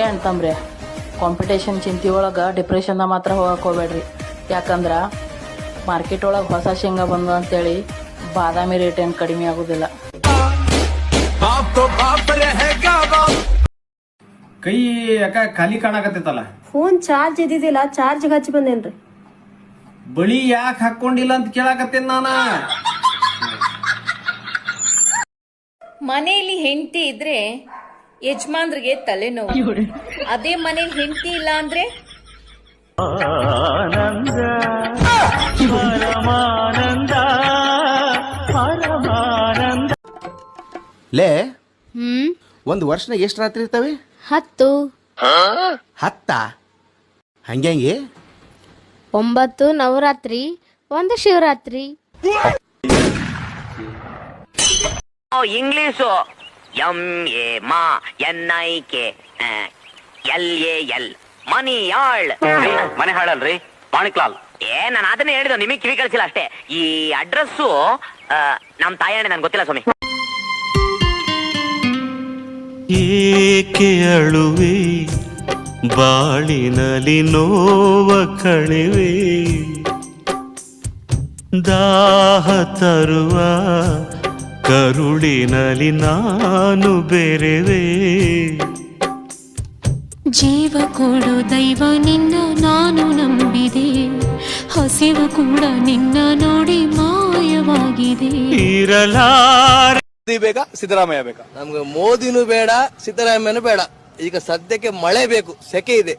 ಅಣ್ತಂಬ್ರೆ, competition ಚಿಂತೆ ಒಳಗೆ ಡಿಪ್ರೆಷನ್ದಾಗ ಮಾತ್ರ ಹೋಗಕ್ಕೆ ಹೋಗ್ಬೇಡ್ರಿ. ಯಾಕಂದ್ರೆ ಮಾರ್ಕೆಟ್ ಒಳಗೆ ಹೊಸ ಶೇಂಗಾ ಬಂದ ಅಂತೇಳಿ ಬಾದಾಮಿ ರೇಟ್ ಏನು ಕಡಿಮೆ ಆಗೋದಿಲ್ಲ. ಕೈ ಯಾಕ ಖಾಲಿ ಕಾಣಕತ್ತೈತಲ್ಲ? ಫೋನ್ ಚಾರ್ಜ್ ಇದ್ದಿದ್ದಿಲ್ಲ, ಚಾರ್ಜ್ ಹಚ್ಚಿ ಬಂದೇನ್ರಿ. ಬಳಿ ಯಾಕೆ ಹಾಕೊಂಡಿಲ್ಲ ಅಂತ ಕೇಳಾಕತ್ತೇನ್ ನಾನ. ಮನೆಯಲ್ಲಿ ಹೆಂಡತಿ ಇದ್ರೆ ಯಜಮಾನ್ರಿಗೆ ತಲೆನೋವು. ಅದೇ ಮನೇಲಿ ಹೆಂಡತಿ ಇಲ್ಲ ಅಂದ್ರೆ ಲೇ, ಒಂದು ವರ್ಷನಾಗ ಎಷ್ಟು ರಾತ್ರಿ ಇರ್ತಾವೆ? 10. 10? ಹಂಗೆ 9 Navratri, 1 Shivratri. English MANIK LAL ಮನಿಯಾಳ್. ಮನೆ ಹಾಳಲ್ರಿ, ಮಾಣಿಕ್ಲಾಲ್. ನಾನು ಅದನ್ನೇ ಹೇಳಿದ, ನಿಮಗೆ ಕಿವಿ ಕಳಿಸಿಲ್ಲ ಅಷ್ಟೇ. ಈ ಅಡ್ರೆಸ್ಸು ನಮ್ ತಾಯಣ್ಣ ನನ್ಗೆ ಗೊತ್ತಿಲ್ಲ ಸ್ವಾಮಿ. ಏಕೆ ಅಳುವೆ ಬಾಳಿನಲ್ಲಿ ನೋವ ಕಣಿವೆ, ದಾಹ ತರುವ ಕರುಳಿನಲ್ಲಿ ನಾನು ಬೆರೆವೆ. ಜೀವ ಕೊಡು ದೈವ ನಿನ್ನ ನಾನು ನಂಬಿದೆ, ಹಸಿವು ಕೂಡ ನಿನ್ನ ನೋಡಿ ಮಾಯವಾಗಿದೆ. ಇರಲಾರ ಬೇಗ ಸಿದ್ದರಾಮಯ್ಯ ಬೇಕಾ? ನಮ್ಗೆ ಮೋದಿನೂ ಬೇಡ, ಸಿದ್ದರಾಮಯ್ಯನೂ ಬೇಡ. ಈಗ ಸದ್ಯಕ್ಕೆ ಮಳೆ ಬೇಕು, ಸೆಕೆ ಇದೆ.